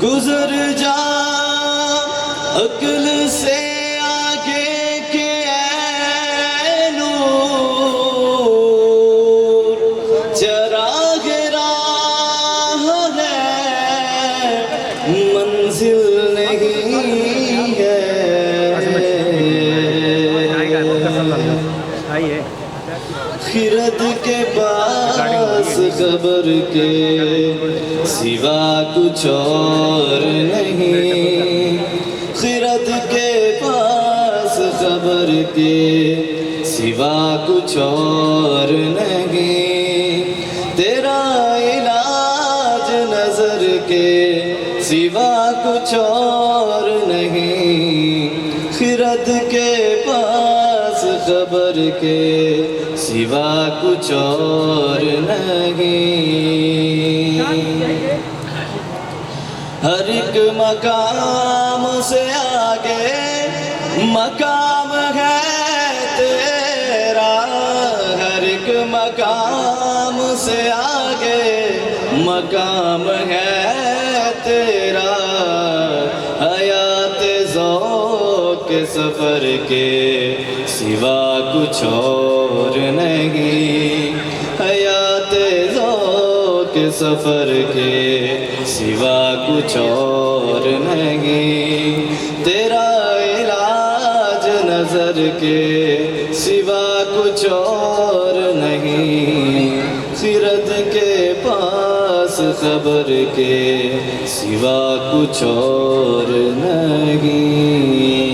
गुजर जा अक्ल से आगे के ऐ नूर, चराग राह है मंजिल नहीं है। खिरद के पास कब्र के सिवा कुछ और नहीं, खिरद के पास कब्र के सिवा कुछ और नहीं। तेरा इलाज नजर के सिवा कुछ और नहीं, खिरद के पास कब्र के सिवा कुछ और नहीं। हर एक मकाम से आगे मकाम है तेरा, हर एक मकाम से आगे मकाम है तेरा। हयात ज़ौक़ सफ़र के सिवा कुछ और नहीं, हयात ज़ौक़ सफ़र के सिवा कुछ और नहीं। तेरा इलाज नज़र के सिवा कुछ और नहीं, खिरद के पास कब्र के सिवा कुछ और नहीं।